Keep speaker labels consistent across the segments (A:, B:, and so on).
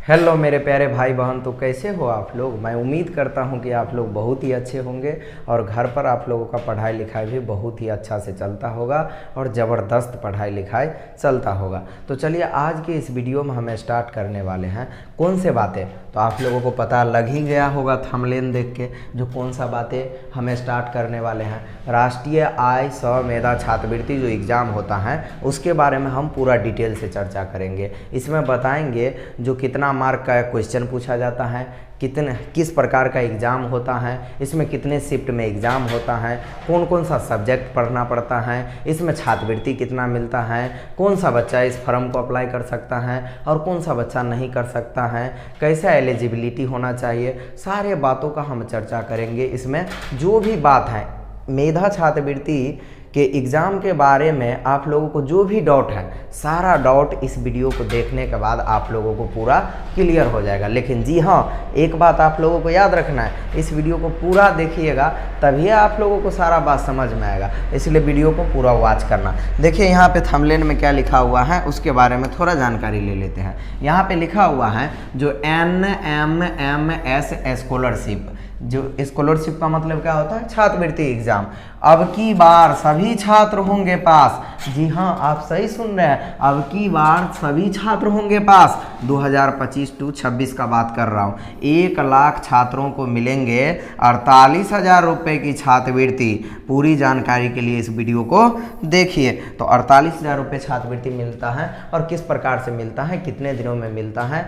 A: Hello मेरे प्यारे भाई बहन, तो कैसे हो आप लोग। मैं उम्मीद करता हूं कि आप लोग बहुत ही अच्छे होंगे और घर पर आप लोगों का पढ़ाई लिखाई भी बहुत ही अच्छा से चलता होगा और ज़बरदस्त पढ़ाई लिखाई चलता होगा। तो चलिए आज के इस वीडियो में हम स्टार्ट करने वाले हैं कौन से बातें। तो आप लोगों को पता लग ही गया होगा थंबनेल देख के जो कौन सा बातें हम स्टार्ट करने वाले हैं। राष्ट्रीय आय सह मेधा छात्रवृत्ति जो एग्ज़ाम होता है उसके बारे में हम पूरा डिटेल से चर्चा करेंगे। इसमें बताएंगे जो कितना मार्क का क्वेश्चन पूछा जाता है, किस प्रकार का एग्ज़ाम होता है, इसमें कितने शिफ्ट में एग्ज़ाम होता है, कौन कौन सा सब्जेक्ट पढ़ना पड़ता है, इसमें छात्रवृत्ति कितना मिलता है, कौन सा बच्चा इस फॉर्म को अप्लाई कर सकता है और कौन सा बच्चा नहीं कर सकता है, कैसा एलिजिबिलिटी होना चाहिए, सारे बातों का हम चर्चा करेंगे। इसमें जो भी बात है मेधा छात्रवृत्ति के एग्ज़ाम के बारे में आप लोगों को जो भी डाउट है सारा डाउट इस वीडियो को देखने के बाद आप लोगों को पूरा क्लियर हो जाएगा। लेकिन जी हाँ, एक बात आप लोगों को याद रखना है, इस वीडियो को पूरा देखिएगा तभी आप लोगों को सारा बात समझ में आएगा, इसलिए वीडियो को पूरा वॉच करना। देखिए यहाँ पे थंबनेल में क्या लिखा हुआ है उसके बारे में थोड़ा जानकारी ले लेते हैं। यहाँ पे लिखा हुआ है जो NMMS स्कॉलरशिप, जो स्कॉलरशिप का मतलब क्या होता है, छात्रवृत्ति एग्जाम। अब की बार सभी छात्र होंगे पास। जी हाँ, आप सही सुन रहे हैं, अब की बार सभी छात्र होंगे पास। 2025 टू 26 का बात कर रहा हूँ। 1 लाख छात्रों को मिलेंगे 48,000 रुपये की छात्रवृत्ति। पूरी जानकारी के लिए इस वीडियो को देखिए। तो 48,000 रुपये छात्रवृत्ति मिलता है और किस प्रकार से मिलता है, कितने दिनों में मिलता है,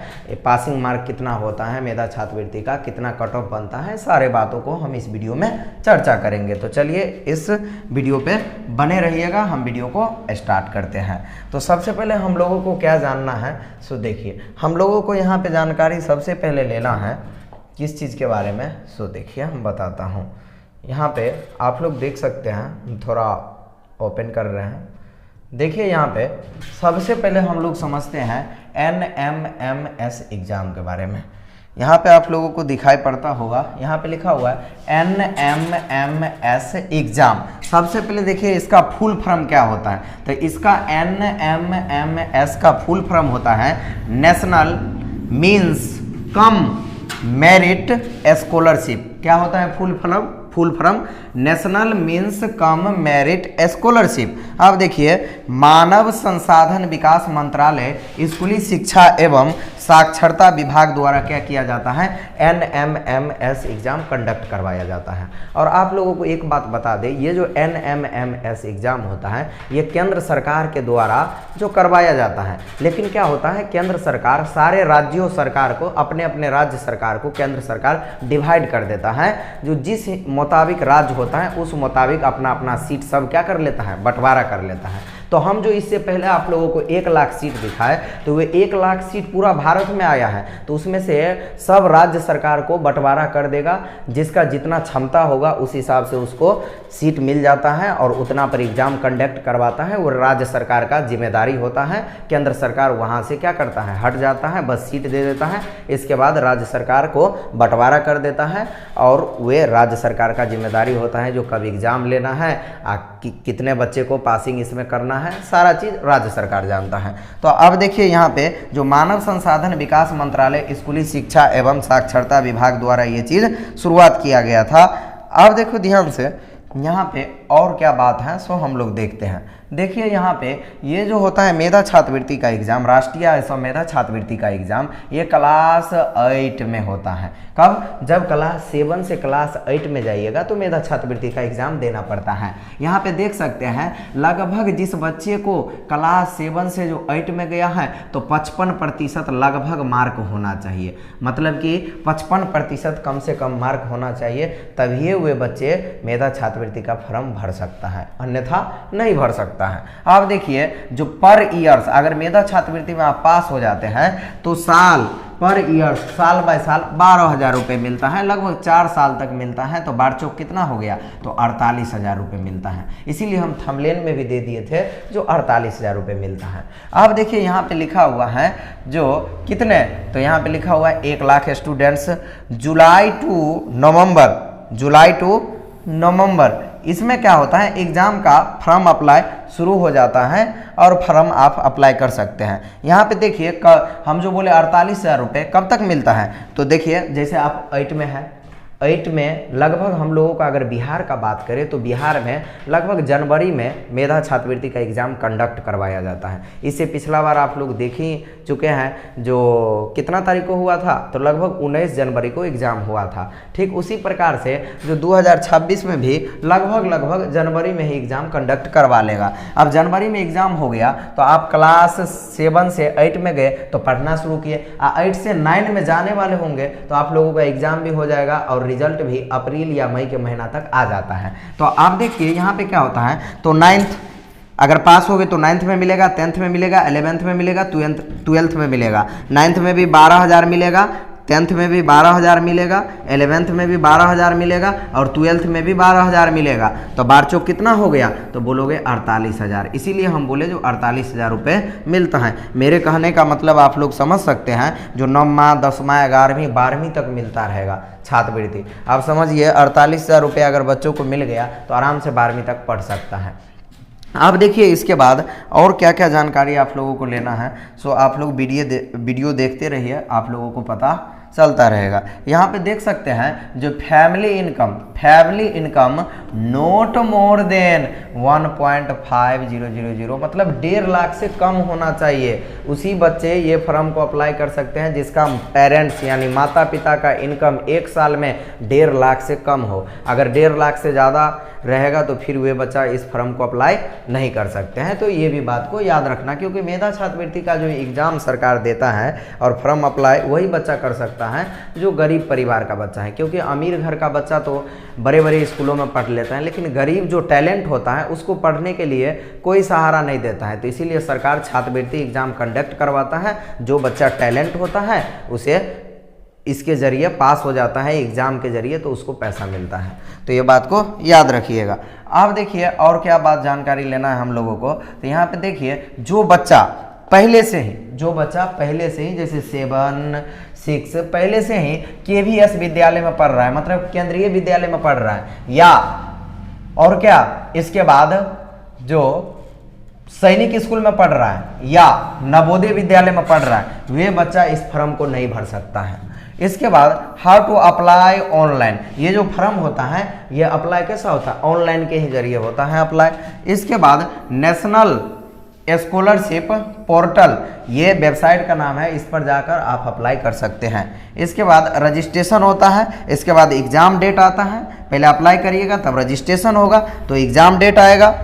A: पासिंग मार्क कितना होता है मेधा छात्रवृत्ति का, कितना कट ऑफ बनता है, सारे बातों को हम इस वीडियो में चर्चा करेंगे। तो चलिए इस वीडियो पे बने रहिएगा, हम वीडियो को स्टार्ट करते हैं। तो सबसे पहले हम लोगों को क्या जानना है, सो देखिए हम लोगों को यहाँ पे जानकारी सबसे पहले लेना है किस चीज़ के बारे में। सो देखिए हम बताता हूँ, यहाँ पे आप लोग देख सकते हैं, थोड़ा ओपन कर रहे हैं। देखिए यहाँ पे सबसे पहले हम लोग समझते हैं NMMS एग्ज़ाम के बारे में। यहाँ पे आप लोगों को दिखाई पड़ता होगा, यहाँ पे लिखा हुआ है NMMS एग्ज़ाम। सबसे पहले देखिए इसका फुल फॉर्म क्या होता है। तो इसका NMMS का फुल फॉर्म होता है national means cum merit scholarship. क्या होता है full form national means cum merit scholarship. अब देखिए मानव संसाधन विकास मंत्रालय स्कूली शिक्षा एवं साक्षरता विभाग द्वारा क्या किया जाता है, NMMS एग्ज़ाम कंडक्ट करवाया जाता है। और आप लोगों को एक बात बता दें, ये जो NMMS एग्ज़ाम होता है ये केंद्र सरकार के द्वारा जो करवाया जाता है। लेकिन क्या होता है, केंद्र सरकार सारे राज्यों सरकार को, अपने अपने राज्य सरकार को केंद्र सरकार डिवाइड कर देता है। जो जिस मुताबिक राज्य होता है उस मुताबिक अपना अपना सीट सब क्या कर लेता है, बंटवारा कर लेता है। तो हम जो इससे पहले आप लोगों को 1 लाख सीट दिखाए, तो वे 1 लाख सीट पूरा भारत में आया है, तो उसमें से सब राज्य सरकार को बंटवारा कर देगा। जिसका जितना क्षमता होगा उस हिसाब से उसको सीट मिल जाता है और उतना पर एग्जाम कंडक्ट करवाता है। वो राज्य सरकार का जिम्मेदारी होता है। केंद्र सरकार वहाँ से क्या करता है, हट जाता है, बस सीट दे देता है। इसके बाद राज्य सरकार को बंटवारा कर देता है और वे राज्य सरकार का जिम्मेदारी होता है जो कब एग्ज़ाम लेना है, कितने बच्चे को पासिंग इसमें करना है, सारा चीज़ राज्य सरकार जानता है। तो अब देखिए यहाँ पे जो मानव संसाधन विकास मंत्रालय स्कूली शिक्षा एवं साक्षरता विभाग द्वारा ये चीज़ शुरुआत किया गया था। अब देखो ध्यान से यहाँ पे और क्या बात है सो हम लोग देखते हैं। देखिए यहाँ पे ये जो होता है मेधा छात्रवृत्ति का एग्ज़ाम, राष्ट्रीय आय सह मेधा छात्रवृत्ति का एग्ज़ाम, ये क्लास 8 में होता है। कब, जब क्लास 7 से क्लास 8 में जाइएगा तो मेधा छात्रवृत्ति का एग्ज़ाम देना पड़ता है। यहाँ पे देख सकते हैं लगभग जिस बच्चे को क्लास 7 से जो 8 में गया है तो 55% लगभग मार्क होना चाहिए। मतलब कि 55% कम से कम मार्क होना चाहिए, तभी वे बच्चे मेधा छात्रवृत्ति का फॉर्म भर सकता है, अन्यथा नहीं भर सकता है। आप देखिए जो पर ईयर्स अगर मेधा छात्रवृत्ति में आप पास हो जाते हैं तो पर ईयर साल बाय साल 12,000 रुपये मिलता है, लगभग 4 साल तक मिलता है। तो 12 चौक कितना हो गया, तो 48,000 रुपये मिलता है। इसीलिए हम थंबनेल में भी दे दिए थे जो 48,000 रुपये मिलता है। अब देखिए यहाँ पे लिखा हुआ है जो कितने, तो यहाँ पे लिखा हुआ है 1 लाख स्टूडेंट्स जुलाई टू नवंबर इसमें क्या होता है, एग्ज़ाम का फॉर्म अप्लाई शुरू हो जाता है और फॉर्म आप अप्लाई कर सकते हैं। यहाँ पे देखिए हम जो बोले 48,000 रुपये कब तक मिलता है, तो देखिए जैसे आप 8 में है, 8 में लगभग हम लोगों का अगर बिहार का बात करें तो बिहार में लगभग जनवरी में मेधा छात्रवृत्ति का एग्ज़ाम कंडक्ट करवाया जाता है। इससे पिछला बार आप लोग देख ही चुके हैं, जो कितना तारीख को हुआ था, तो लगभग 19 जनवरी को एग्ज़ाम हुआ था। ठीक उसी प्रकार से जो 2026 में भी लगभग जनवरी में ही एग्ज़ाम कंडक्ट करवा लेगा। अब जनवरी में एग्ज़ाम हो गया तो आप क्लास 7 से 8 में गए तो पढ़ना शुरू किए, 8 से 9 में जाने वाले होंगे तो आप लोगों का एग्ज़ाम भी हो जाएगा और रिजल्ट भी अप्रैल या मई के महीना तक आ जाता है। तो आप देखिए यहाँ पे क्या होता है, तो 9th अगर पास हो गए तो 9th में मिलेगा, 10th में मिलेगा, 11th में मिलेगा, 12th में मिलेगा। 9th में भी 12,000 मिलेगा, 10th में भी 12,000 मिलेगा, 11th में भी 12,000 मिलेगा और 12th में भी 12,000 मिलेगा। तो 12 चौक कितना हो गया, तो बोलोगे 48,000। इसीलिए हम बोले जो 48,000 रुपये मिलता है। मेरे कहने का मतलब आप लोग समझ सकते हैं, जो 9वां 10वां 11वीं 12वीं तक मिलता रहेगा छात्रवृत्ति। आप समझिए 48,000 रुपये अगर बच्चों को मिल गया तो आराम से 12वीं तक पढ़ सकता है। अब देखिए इसके बाद और क्या क्या जानकारी आप लोगों को लेना है, सो आप लोग वीडियो देखते रहिए, आप लोगों को पता चलता रहेगा। यहाँ पे देख सकते हैं जो family income note more than 1.5000 मतलब 1.5 लाख से कम होना चाहिए, उसी बच्चे ये फॉर्म को अप्लाई कर सकते हैं जिसका पेरेंट्स यानी माता पिता का इनकम 1 साल में 1.5 लाख से कम हो। अगर 1.5 लाख से ज़्यादा रहेगा तो फिर वे बच्चा इस फॉर्म को अप्लाई नहीं कर सकते हैं। तो ये भी बात को याद रखना, क्योंकि मेधा छात्रवृत्ति का जो एग्ज़ाम सरकार देता है और फॉर्म अप्लाई वही बच्चा कर सकता है जो गरीब परिवार का बच्चा है, क्योंकि अमीर घर का बच्चा तो बड़े बड़े स्कूलों में पढ़ लेता है, लेकिन गरीब जो टैलेंट होता है उसको पढ़ने के लिए कोई सहारा नहीं देता है। तो इसीलिए सरकार छात्रवृत्ति एग्ज़ाम कंडक्ट करवाता है, जो बच्चा टैलेंट होता है उसे इसके ज़रिए पास हो जाता है एग्ज़ाम के ज़रिए, तो उसको पैसा मिलता है। तो ये बात को याद रखिएगा। आप देखिए और क्या बात जानकारी लेना है हम लोगों को, तो यहाँ पे देखिए जो बच्चा पहले से ही जैसे 7, 6 पहले से ही KVS विद्यालय में पढ़ रहा है, मतलब केंद्रीय विद्यालय में पढ़ रहा है, या और क्या इसके बाद जो सैनिक स्कूल में पढ़ रहा है या नवोदय विद्यालय में पढ़ रहा है, वे बच्चा इस फॉर्म को नहीं भर सकता है। इसके बाद हाउ टू अप्लाई ऑनलाइन, ये जो फॉर्म होता है ये अप्लाई कैसा होता है, ऑनलाइन के ही जरिए होता है अप्लाई। इसके बाद नेशनल स्कॉलरशिप पोर्टल, ये वेबसाइट का नाम है, इस पर जाकर आप अप्लाई कर सकते हैं। इसके बाद रजिस्ट्रेशन होता है, इसके बाद एग्ज़ाम डेट आता है, पहले अप्लाई करिएगा तब रजिस्ट्रेशन होगा तो एग्ज़ाम डेट आएगा।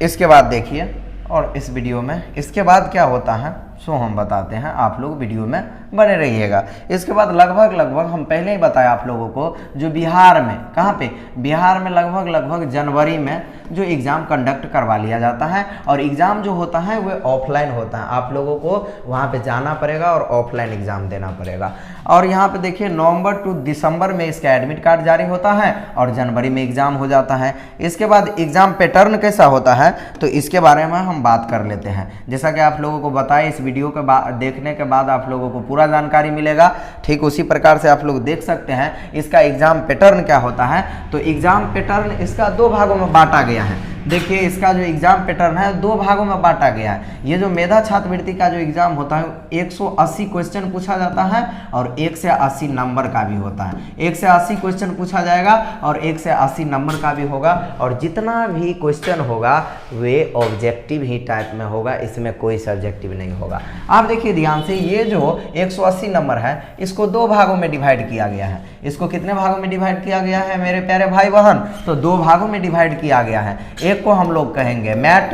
A: इसके बाद देखिए और इस वीडियो में इसके बाद क्या होता है सो हम बताते हैं, आप लोग वीडियो में बने रहिएगा। इसके बाद लगभग हम पहले ही बताया आप लोगों को, जो बिहार में कहाँ पे, बिहार में लगभग जनवरी में जो एग्ज़ाम कंडक्ट करवा लिया जाता है, और एग्ज़ाम जो होता है वह ऑफलाइन होता है, आप लोगों को वहाँ पे जाना पड़ेगा और ऑफलाइन एग्ज़ाम देना पड़ेगा। और यहाँ पे देखिए नवंबर टू दिसंबर में इसका एडमिट कार्ड जारी होता है और जनवरी में एग्ज़ाम हो जाता है। इसके बाद एग्ज़ाम पैटर्न कैसा होता है तो इसके बारे में हम बात कर लेते हैं। जैसा कि आप लोगों को बताया, इस वीडियो के देखने के बाद आप लोगों को पूरा जानकारी मिलेगा। ठीक उसी प्रकार से आप लोग देख सकते हैं इसका एग्ज़ाम पैटर्न क्या होता है। तो एग्ज़ाम पैटर्न इसका 2 भागों में बांटा गया है। देखिए इसका जो एग्ज़ाम पैटर्न है 2 भागों में बांटा गया है। ये जो मेधा छात्रवृत्ति का जो एग्ज़ाम होता है 180 क्वेश्चन पूछा जाता है और 1 से 80 नंबर का भी होता है। 1 से 80 क्वेश्चन पूछा जाएगा और 1 से 80 नंबर का भी होगा, और जितना भी क्वेश्चन होगा वे ऑब्जेक्टिव ही टाइप में होगा, इसमें कोई सब्जेक्टिव नहीं होगा। आप देखिए ध्यान से, ये जो 180 नंबर है इसको 2 भागों में डिवाइड किया गया है। इसको कितने भागों में डिवाइड किया गया है मेरे प्यारे भाई बहन, तो 2 भागों में डिवाइड किया गया है। एक को हम लोग कहेंगे मैट,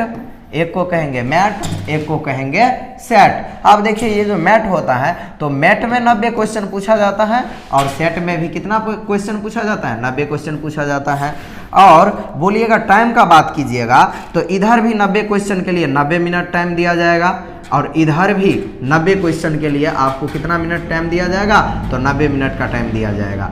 A: एक को कहेंगे मैट, एक को कहेंगे सेट। अब देखिए ये जो मैट होता है तो मैट में 90 क्वेश्चन पूछा जाता है और सेट में भी कितना क्वेश्चन पूछा जाता है, 90 क्वेश्चन पूछा जाता है। और बोलिएगा टाइम का बात कीजिएगा तो इधर भी 90 क्वेश्चन के लिए 90 मिनट टाइम दिया जाएगा और इधर भी 90 क्वेश्चन के लिए आपको कितना मिनट टाइम दिया जाएगा, तो 90 मिनट का टाइम दिया जाएगा।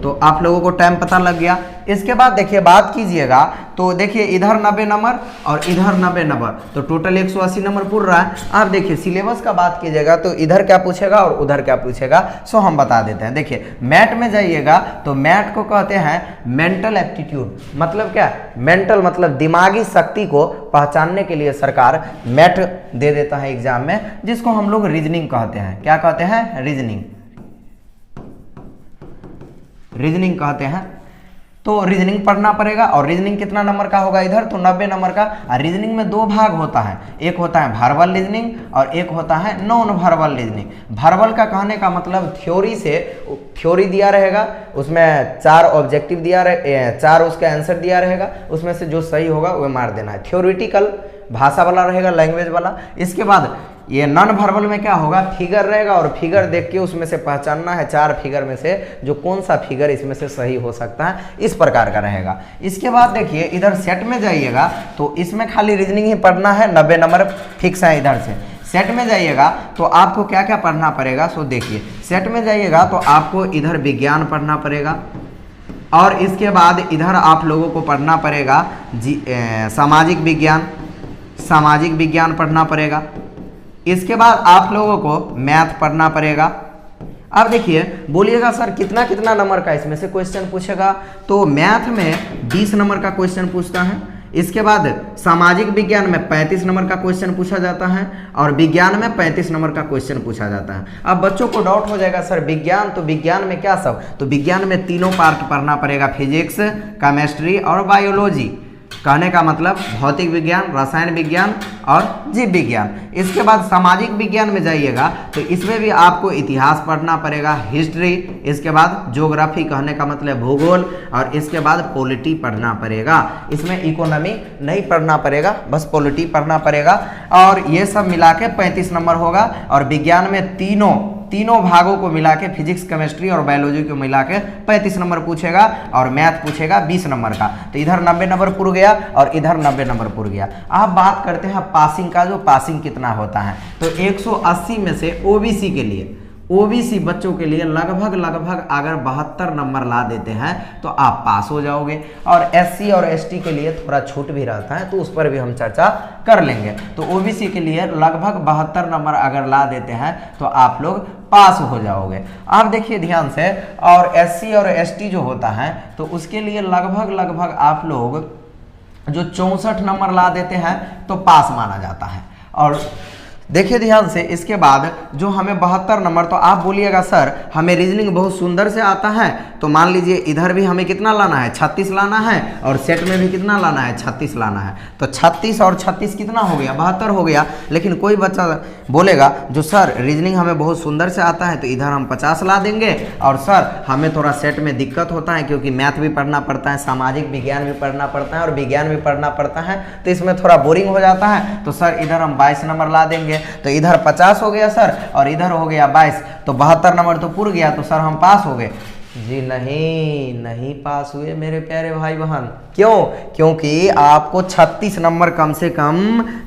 A: तो आप लोगों को टाइम पता लग गया। इसके बाद देखिए बात कीजिएगा तो देखिए इधर 90 नंबर और इधर 90 नंबर, तो टोटल 180 नंबर पूर रहा है। आप देखिए सिलेबस का बात कीजिएगा तो इधर क्या पूछेगा और उधर क्या पूछेगा, सो हम बता देते हैं। देखिए मैथ में जाइएगा तो मैथ को कहते हैं मेंटल एप्टीट्यूड, मतलब क्या, मेंटल मतलब दिमागी शक्ति को पहचानने के लिए सरकार मैथ दे देता है एग्जाम में, जिसको हम लोग रीजनिंग कहते हैं। क्या कहते हैं? रीजनिंग, रीजनिंग कहते हैं। तो रीजनिंग पढ़ना पड़ेगा। और रीजनिंग कितना नंबर का होगा इधर? तो 90 नंबर का। और रीजनिंग में दो भाग होता है, एक होता है वर्बल रीजनिंग और एक होता है नॉन वर्बल रीजनिंग। वर्बल का कहने का मतलब थ्योरी से, थ्योरी दिया रहेगा, उसमें 4 ऑब्जेक्टिव दिया रहे, 4 उसका आंसर दिया रहेगा, उसमें से जो सही होगा वो मार देना है। थ्योरिटिकल भाषा वाला रहेगा, लैंग्वेज वाला। इसके बाद ये नॉन वर्बल में क्या होगा, फिगर रहेगा और फिगर देख के उसमें से पहचानना है 4 फिगर में से जो कौन सा फिगर इसमें से सही हो सकता है, इस प्रकार का रहेगा। इसके बाद देखिए इधर सेट में जाइएगा तो इसमें खाली रीजनिंग ही पढ़ना है, 90 नंबर फिक्स है इधर से। सेट में जाइएगा तो आपको क्या क्या पढ़ना पड़ेगा, सो देखिए सेट में जाइएगा तो आपको इधर विज्ञान पढ़ना पड़ेगा और इसके बाद इधर आप लोगों को पढ़ना पड़ेगा सामाजिक विज्ञान, सामाजिक विज्ञान पढ़ना पड़ेगा। इसके बाद आप लोगों को मैथ पढ़ना पड़ेगा। अब देखिए बोलिएगा सर कितना कितना नंबर का इसमें से क्वेश्चन पूछेगा, तो मैथ में 20 नंबर का क्वेश्चन पूछता है। इसके बाद सामाजिक विज्ञान में 35 नंबर का क्वेश्चन पूछा जाता है और विज्ञान में 35 नंबर का क्वेश्चन पूछा जाता है। अब बच्चों को डाउट हो जाएगा सर विज्ञान, तो विज्ञान में क्या सब, तो विज्ञान में तीनों पार्ट पढ़ना पड़ेगा, फिजिक्स, केमिस्ट्री और बायोलॉजी। कहने का मतलब भौतिक विज्ञान, रसायन विज्ञान और जीव विज्ञान। इसके बाद सामाजिक विज्ञान में जाइएगा तो इसमें भी आपको इतिहास पढ़ना पड़ेगा, हिस्ट्री, इसके बाद ज्योग्राफी कहने का मतलब भूगोल, और इसके बाद पॉलिटी पढ़ना पड़ेगा। इसमें इकोनॉमी नहीं पढ़ना पड़ेगा, बस पॉलिटी पढ़ना पड़ेगा। और ये सब मिला के 35 नंबर होगा। और विज्ञान में तीनों भागों को मिला के, फिजिक्स, केमिस्ट्री और बायोलॉजी को मिला के 35 नंबर पूछेगा और मैथ पूछेगा 20 नंबर का। तो इधर 90 नंबर पूर गया और इधर 90 नंबर पूर गया। अब बात करते हैं पासिंग का, जो पासिंग कितना होता है। तो 180 में से ओबीसी के लिए, ओबीसी बच्चों के लिए लगभग अगर 72 नंबर ला देते हैं तो आप पास हो जाओगे। और एससी और एसटी के लिए थोड़ा छूट भी रहता है, तो उस पर भी हम चर्चा कर लेंगे। तो ओबीसी के लिए लगभग 72 नंबर अगर ला देते हैं तो आप लोग पास हो जाओगे। आप देखिए ध्यान से, और एससी और एसटी जो होता है तो उसके लिए लगभग आप लोग जो 64 नंबर ला देते हैं तो पास माना जाता है। और देखिए ध्यान से, इसके बाद जो हमें 72 नंबर, तो आप बोलिएगा सर हमें रीजनिंग बहुत सुंदर से आता है, तो मान लीजिए इधर भी हमें कितना लाना है, 36 लाना है, और सेट में भी कितना लाना है, 36 लाना है। तो 36 और 36 कितना हो गया, 72 हो गया। लेकिन कोई बच्चा बोलेगा जो सर रीजनिंग हमें बहुत सुंदर से आता है तो इधर हम 50 ला देंगे, और सर हमें थोड़ा सेट में दिक्कत होता है क्योंकि मैथ भी पढ़ना पड़ता है, सामाजिक विज्ञान भी पढ़ना पड़ता है और विज्ञान भी पढ़ना पड़ता है, तो इसमें थोड़ा बोरिंग हो जाता है, तो सर इधर हम 22 नंबर ला देंगे। तो इधर 50 हो गया सर और इधर हो गया 22, तो 72 नंबर तो पूर गया, तो सर हम पास हो गए। जी नहीं पास हुए मेरे प्यारे भाई बहन। क्यों? क्योंकि आपको 36 नंबर कम से कम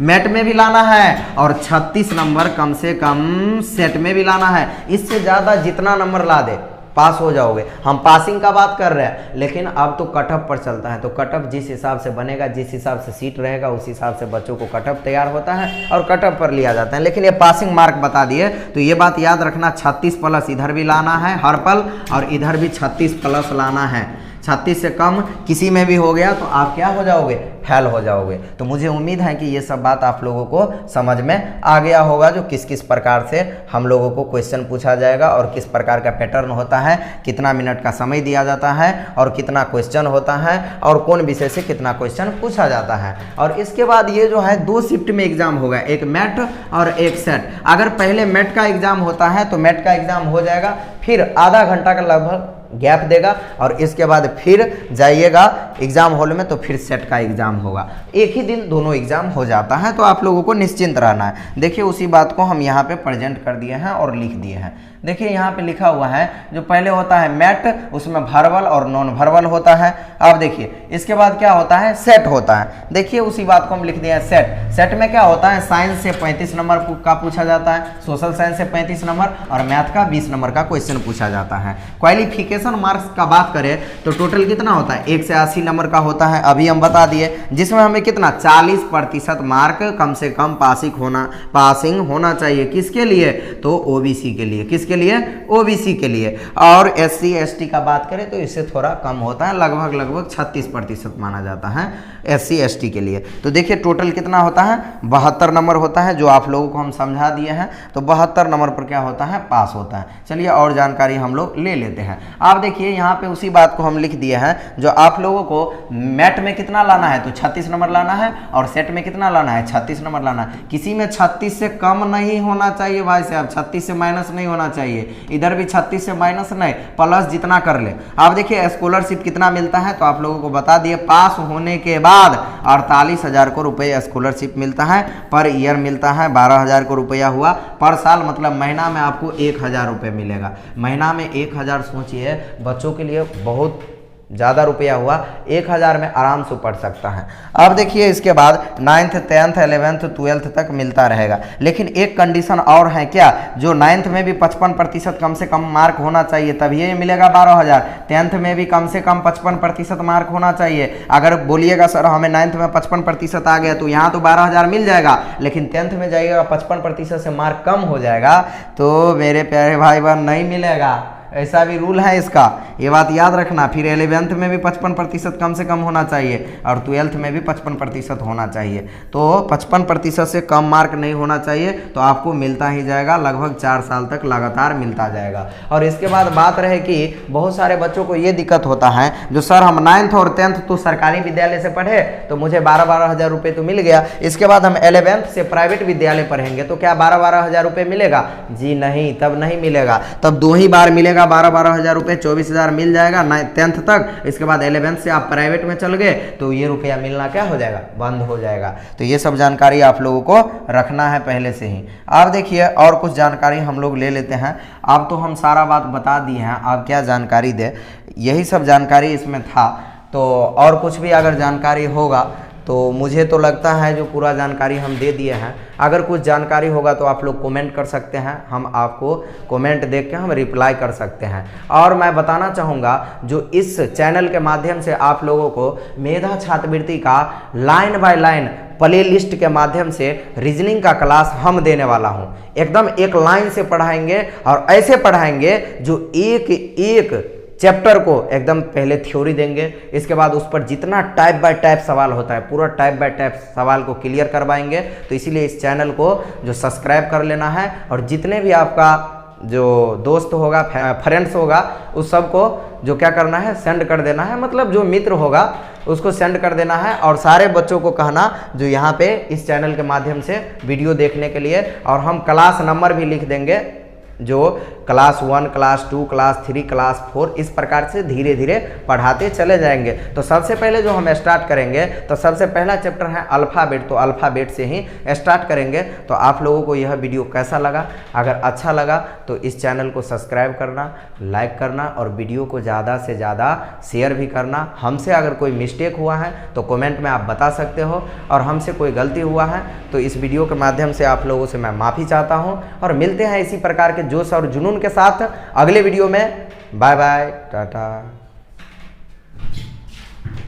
A: मैथ में भी लाना है और 36 नंबर कम से कम सेट में भी लाना है। इससे ज़्यादा जितना नंबर ला दे पास हो जाओगे। हम पासिंग का बात कर रहे हैं, लेकिन अब तो कटअप पर चलता है। तो कटअप जिस हिसाब से बनेगा, जिस हिसाब से सीट रहेगा, उस हिसाब से बच्चों को कटअप तैयार होता है और कटअप पर लिया जाता है। लेकिन ये पासिंग मार्क बता दिए, तो ये बात याद रखना, 36 प्लस इधर भी लाना है हर पल, और इधर भी 36 प्लस लाना है। 36 से कम किसी में भी हो गया तो आप क्या हो जाओगे, फेल हो जाओगे। तो मुझे उम्मीद है कि ये सब बात आप लोगों को समझ में आ गया होगा, जो किस किस प्रकार से हम लोगों को क्वेश्चन पूछा जाएगा और किस प्रकार का पैटर्न होता है, कितना मिनट का समय दिया जाता है और कितना क्वेश्चन होता है और कौन विषय से कितना क्वेश्चन पूछा जाता है। और इसके बाद ये जो है 2 शिफ्ट में एग्जाम होगा, एक मैट और एक सेट। अगर पहले मैट का एग्जाम होता है तो मैट का एग्जाम हो जाएगा, फिर आधा घंटा का लगभग गैप देगा और इसके बाद फिर जाइएगा एग्जाम हॉल में, तो फिर सेट का एग्जाम होगा। एक ही दिन दोनों एग्जाम हो जाता है, तो आप लोगों को निश्चिंत रहना है। देखिए उसी बात को हम यहाँ पे प्रेजेंट कर दिए हैं और लिख दिए हैं। देखिए यहाँ पे लिखा हुआ है, जो पहले होता है मैट, उसमें वर्बल और नॉन वर्बल होता है। अब देखिए इसके बाद क्या होता है, सेट होता है। देखिए उसी बात को हम लिख दिए हैं, सेट। सेट में क्या होता है, साइंस से 35 नंबर का पूछा जाता है, सोशल साइंस से 35 नंबर और मैथ का 20 नंबर का क्वेश्चन पूछा जाता है। क्वालिफिकेशन कैलकुलेशन मार्क्स का बात करें तो टोटल कितना होता है, 1 से 80 नंबर का होता है, अभी हम बता दिए, जिसमें हमें कितना 40% मार्क कम से कम पासिंग होना चाहिए। किसके लिए, तो ओबीसी के लिए। किसके लिए, ओबीसी के लिए। और एससी एसटी का बात करें तो इससे थोड़ा कम होता है, लगभग 36% माना जाता है एससी एसटी के लिए। तो देखिए टोटल कितना होता है, 72 नंबर होता है, जो आप लोगों को हम समझा दिए हैं। तो 72 नंबर पर क्या होता है, पास होता है। चलिए और जानकारी हम लोग ले लेते हैं। आप देखिए यहाँ पे उसी बात को हम लिख दिए हैं, जो आप लोगों को मैट में कितना लाना है, तो 36 नंबर लाना है, और सेट में कितना लाना है, 36 नंबर लाना है। किसी में 36 से कम नहीं होना चाहिए भाई साहब, 36 से माइनस नहीं होना चाहिए, इधर भी 36 से माइनस नहीं, प्लस जितना कर ले। आप देखिए स्कॉलरशिप कितना मिलता है, तो आप लोगों को बता दिए, पास होने के बाद 48,000 को रुपये स्कॉलरशिप मिलता है, पर ईयर मिलता है 12,000 को रुपया हुआ, पर साल मतलब महीना में आपको 1,000 रुपये मिलेगा। महीना में 1,000 सोचिए, बच्चों के लिए बहुत ज़्यादा रुपया हुआ, 1,000 में आराम से पढ़ सकता है। अब देखिए इसके बाद 9th 10th 11th 12th तक मिलता रहेगा, लेकिन एक कंडीशन और है क्या, जो 9th में भी 55% कम से कम मार्क होना चाहिए, तभी ये मिलेगा 12,000। 10th में भी कम से कम 55% मार्क होना चाहिए। अगर बोलिएगा सर हमें 9th में 55% आ गया तो यहाँ तो 12,000 मिल जाएगा, लेकिन 10th में जाइएगा 55% से मार्क कम हो जाएगा, तो मेरे प्यारे भाई बहन नहीं मिलेगा। ऐसा भी रूल है इसका, ये बात याद रखना। फिर 11th में भी 55% कम से कम होना चाहिए, और 12th में भी 55% होना चाहिए। तो 55% से कम मार्क नहीं होना चाहिए, तो आपको मिलता ही जाएगा, लगभग 4 साल तक लगातार मिलता जाएगा। और इसके बाद बात रहे कि बहुत सारे बच्चों को ये दिक्कत होता है, जो सर हम 9th और 10th तो सरकारी विद्यालय से पढ़े तो मुझे 12,000 रुपये तो मिल गया, इसके बाद हम 11th से प्राइवेट विद्यालय पढ़ेंगे तो क्या 12,000 रुपये मिलेगा? जी नहीं, तब नहीं मिलेगा। तब 2 ही बार मिलेगा 12,000 रुपये, 24,000 मिल जाएगा 10th तक। इसके बाद 11th से आप प्राइवेट में चल गए तो ये रुपया मिलना क्या हो जाएगा, बंद हो जाएगा। तो ये सब जानकारी आप लोगों को रखना है पहले से ही। आप देखिए और कुछ जानकारी हम लोग ले लेते हैं। अब तो हम सारा बात बता दिए हैं, आप क्या जानकारी दे, यही सब जानकारी इसमें था। तो और कुछ भी अगर जानकारी होगा तो मुझे तो लगता है जो पूरा जानकारी हम दे दिए हैं। अगर कुछ जानकारी होगा तो आप लोग कमेंट कर सकते हैं, हम आपको कमेंट देख के हम रिप्लाई कर सकते हैं। और मैं बताना चाहूँगा जो इस चैनल के माध्यम से आप लोगों को मेधा छात्रवृत्ति का line by line play list के माध्यम से रीजनिंग का क्लास हम देने वाला हूँ। एकदम एक लाइन से पढ़ाएंगे, और ऐसे पढ़ाएंगे जो एक एक चैप्टर को एकदम पहले थ्योरी देंगे, इसके बाद उस पर जितना टाइप बाय टाइप सवाल होता है पूरा टाइप बाय टाइप सवाल को क्लियर करवाएंगे। तो इसीलिए इस चैनल को जो सब्सक्राइब कर लेना है, और जितने भी आपका जो दोस्त होगा, फ्रेंड्स होगा, उस सब को जो क्या करना है, सेंड कर देना है, मतलब जो मित्र होगा उसको सेंड कर देना है। और सारे बच्चों को कहना जो यहाँ पे इस चैनल के माध्यम से वीडियो देखने के लिए, और हम क्लास नंबर भी लिख देंगे, जो क्लास 1 क्लास 2 क्लास 3 क्लास 4 इस प्रकार से धीरे धीरे पढ़ाते चले जाएंगे। तो सबसे पहले जो हम स्टार्ट करेंगे, तो सबसे पहला चैप्टर है अल्फ़ाबेट, तो अल्फ़ाबेट से ही स्टार्ट करेंगे। तो आप लोगों को यह वीडियो कैसा लगा? अगर अच्छा लगा तो इस चैनल को सब्सक्राइब करना, लाइक करना, और वीडियो को ज़्यादा से ज़्यादा शेयर भी करना। हमसे अगर कोई मिस्टेक हुआ है तो कमेंट में आप बता सकते हो, और हमसे कोई गलती हुआ है तो इस वीडियो के माध्यम से आप लोगों से मैं माफ़ी चाहता हूँ। और मिलते हैं इसी प्रकार के जोश और जुनून के साथ अगले वीडियो में। Bye bye, Tata.